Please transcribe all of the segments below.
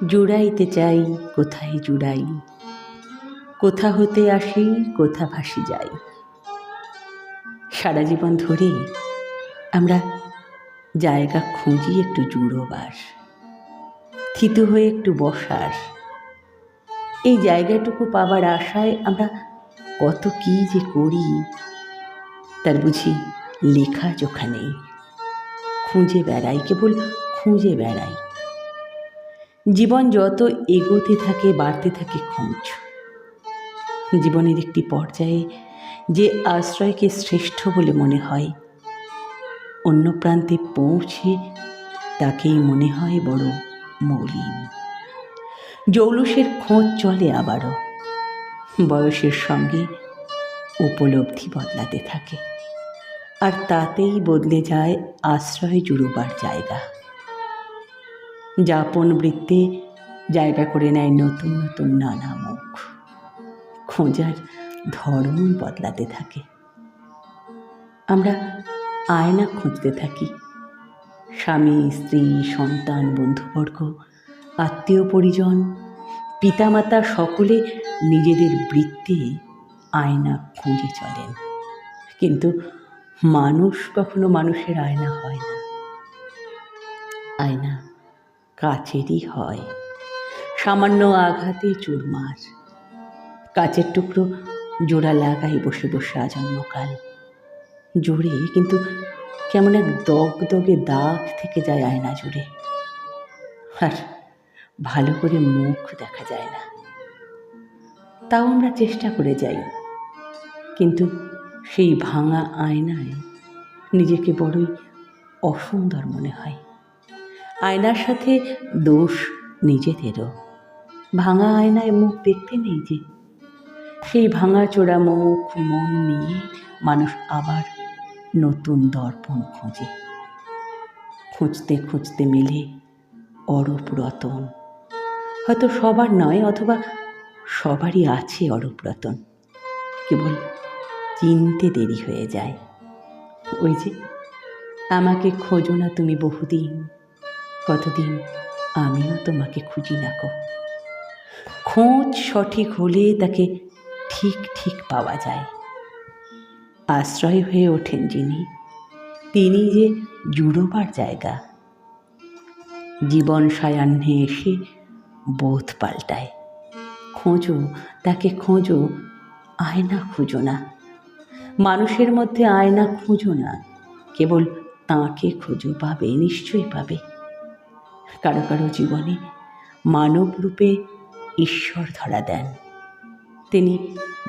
জুড়াইতে চাই কোথায় জুড়াই, কোথা হতে আসি কোথা ভাসি যাই। সারা জীবন ধরে আমরা জায়গা খুঁজি একটু জুড়োবার, থিতু হয়ে একটু বসার। এই জায়গাটুকু পাবার আশায় আমরা কত কি যে করি, তার বুঝি লেখা জোখা নেই। খুঁজে বেড়াই, কেবল খুঁজে বেড়াই। জীবন যত এগোতে থাকে বাড়তে থাকে খোঁজ। জীবনের একটি পর্যায়ে যে আশ্রয়কে শ্রেষ্ঠ বলে মনে হয়, অন্য প্রান্তে পৌঁছে তাকেই মনে হয় বড় মলিন। জৌলুসের খোঁজ চলে আবারও, বয়সের সঙ্গে উপলব্ধি বদলাতে থাকে, আর তাতেই বদলে যায় আশ্রয় জুড়োবার জায়গা। যাপন বৃত্তে জায়গা করে নেয় নতুন নতুন নানা মুখ, খোঁজার ধরন বদলাতে থাকে। আমরা আয়না খুঁজতে থাকি। স্বামী, স্ত্রী, সন্তান, বন্ধুবর্গ, আত্মীয় পরিজন, পিতামাতা সকলে নিজেদের বৃত্তে আয়না খুঁজে চলেন, কিন্তু মানুষ কখনো মানুষের আয়না হয় না। আয়না কাচেরই হয়, সামান্য আঘাতে চুরমার। কাচের টুকরো জোড়া লাগাই বসে বসে আজন্মকাল, জোরে কিন্তু কেমন এক দগদগে দাগ থেকে যায় আয়না জুড়ে, আর ভালো করে মুখ দেখা যায় না। তাও আমরা চেষ্টা করে যাই, কিন্তু সেই ভাঙা আয়নায় নিজেকে বড়ই অসুন্দর মনে হয়। আয়নার সাথে দোষ নিজেদেরও। ভাঙা আয়নায় মুখ দেখতে নেই যে। সেই ভাঙা চোরা মুখ মন নিয়ে মানুষ আবার নতুন দর্পণ খোঁজে। খুঁজতে খুঁজতে মেলে অরূপ রতন। হয়তো সবার নয়, অথবা সবারই আছে অরূপ রতন, কেবল চিনতে দেরি হয়ে যায়। ওই যে, আমাকে খোঁজো না তুমি বহুদিন, কতদিন আমিও তোমাকে খুঁজি না গো। খোঁজ সঠিক হলে তাকে ঠিক ঠিক পাওয়া যায়। আশ্রয় হয়ে ওঠেন যিনি, তিনি যে জুড়োবার জায়গা। জীবন সায়াহ্নে এসে বোধ পাল্টায়। খোঁজো, তাকে খোঁজো, আয়না খুঁজো না। মানুষের মধ্যে আয়না খুঁজো না, কেবল তাঁকে খোঁজো, পাবে, নিশ্চয়ই পাবে। কারো কারো জীবনে মানব রূপে ঈশ্বর ধরা দেন। তিনি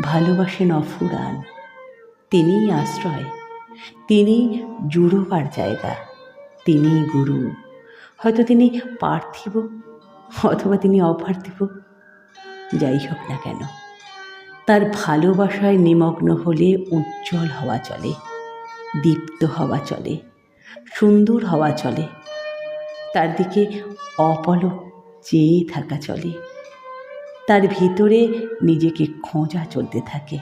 ভালোবাসেন অফুরান, তিনিই আশ্রয়, তিনি জুড়োবার জায়গা, তিনি গুরু। হয়তো তিনি পার্থিব, অথবা তিনি অপার্থিব, যাই হোক না কেন, তার ভালোবাসায় নিমগ্ন হলে উজ্জ্বল হওয়া চলে, দীপ্ত হওয়া চলে, সুন্দর হওয়া চলে, তার দিকে অপলক চেয়ে থাকা চলে, তার ভিতরে নিজেকে খোঁজা চলতে থাকে।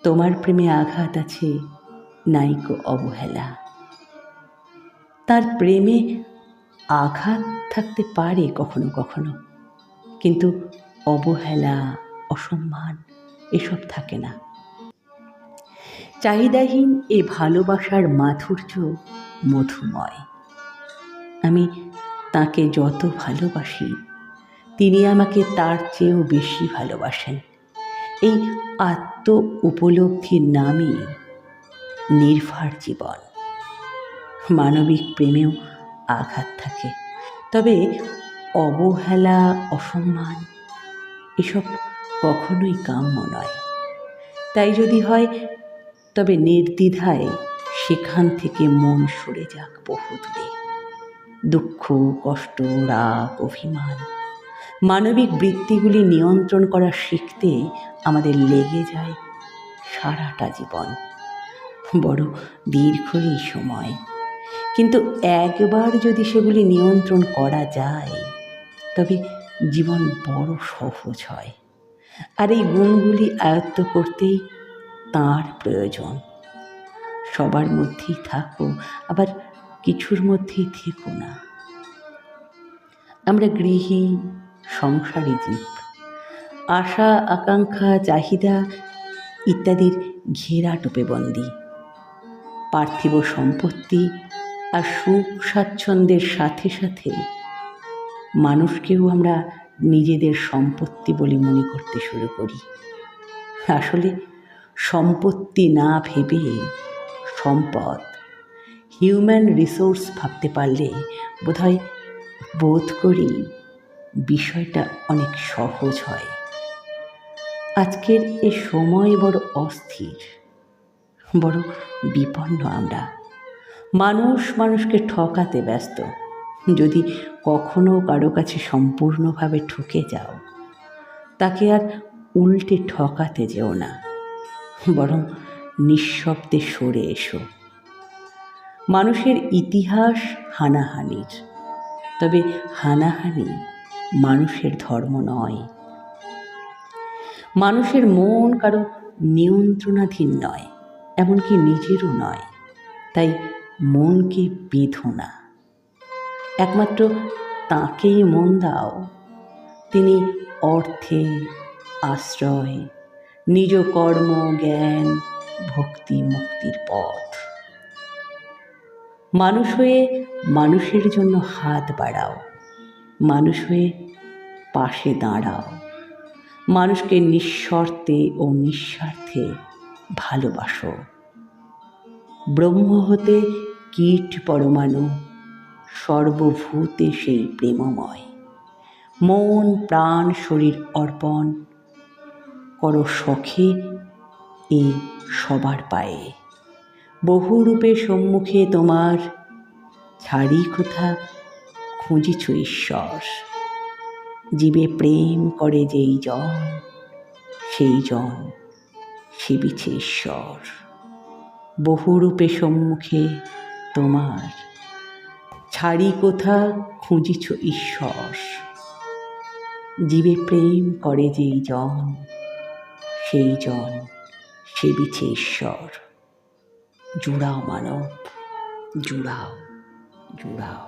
তোমার প্রেমে আঘাত আছে, নাইকো অবহেলা। তার প্রেমে আঘাত থাকতে পারে কখনো কখনো, কিন্তু অবহেলা, অসম্মান এসব থাকে না। চাহিদাহীন এ ভালোবাসার মাধুর্য মধুময়। আমি তাকে যত ভালোবাসি, তিনি আমাকে তার চেয়েও বেশি ভালোবাসেন। এই আত্ম উপলব্ধির নামই নির্ভার জীবন। মানবিক প্রেমেও আঘাত থাকে, তবে অবহেলা, অসম্মান এসব কখনোই কাম্য নয়। তাই যদি হয়, তবে নির্দ্বিধায় সেখান থেকে মন সরে যাক বহু দূরে। দুঃখ, কষ্ট, রাগ, অভিমান, মানবিক বৃত্তিগুলি নিয়ন্ত্রণ করা শিখতে আমাদের লেগে যায় সারাটা জীবন। বড় দীর্ঘ এই সময়, কিন্তু একবার যদি সেগুলি নিয়ন্ত্রণ করা যায়, তবে জীবন বড় সহজ হয়। আর এই গুণগুলি আয়ত্ত করতেই তাঁর প্রয়োজন। সবার মধ্যেই থাকো, আবার কিছুর মধ্যেই থেকো না। আমরা গৃহী, সংসারী জীব, আশা আকাঙ্ক্ষা চাহিদা ইত্যাদির ঘেরা টোপে বন্দী। পার্থিব সম্পত্তি আর সুখ স্বাচ্ছন্দ্যের সাথে সাথে মানুষকেও আমরা নিজেদের সম্পত্তি বলে মনে করতে শুরু করি। আসলে সম্পত্তি না ভেবে সম্পদ, হিউম্যান রিসোর্স ভাবতে পারলে বোধ করি বিষয়টা অনেক সহজ হয়। আজকের এ সময় বড় অস্থির, বড় বিপন্ন আমরা। মানুষ মানুষকে ঠকাতে ব্যস্ত। যদি কখনো কারো কাছে সম্পূর্ণভাবে ঠকে যাও, তাকে আর উল্টে ঠকাতে যেও না, বরং নিঃশব্দে সরে এসো। মানুষের ইতিহাস হানাহানির, তবে হানাহানি মানুষের ধর্ম নয়। মানুষের মন কারো নিয়ন্ত্রণাধীন নয়, এমনকি নিজেরও নয়। তাই মনকে বেঁধো না, একমাত্র তাঁকেই মন দাও, তিনি অর্থে, আশ্রয়, নিজ কর্ম, জ্ঞান, ভক্তি, মুক্তির পথ। মানুষ হয়ে মানুষের জন্য হাত বাড়াও, মানুষ হয়ে পাশে দাঁড়াও, মানুষকে নিঃশর্তে ও নিঃস্বার্থে ভালোবাসো। ব্রহ্ম হতে কীট পরমাণু, সর্বভূতে সেই প্রেমময়। মন প্রাণ শরীর অর্পণ করো শখে এ সবার পায়ে। বহুরূপে সম্মুখে তোমার, ছাড়ি কোথা খুঁজিছ ঈশ্বর। জীবে প্রেম করে যেই জন, সেই জন সেবিছে ঈশ্বর। বহুরূপে সম্মুখে তোমার, ছাড়ি কোথা খুঁজিছ ঈশ্বর। জীবে প্রেম করে যেই জন, সেই জন সেবিছে ঈশ্বর। জুড়াও মানব, জুড়াও, জুড়াও।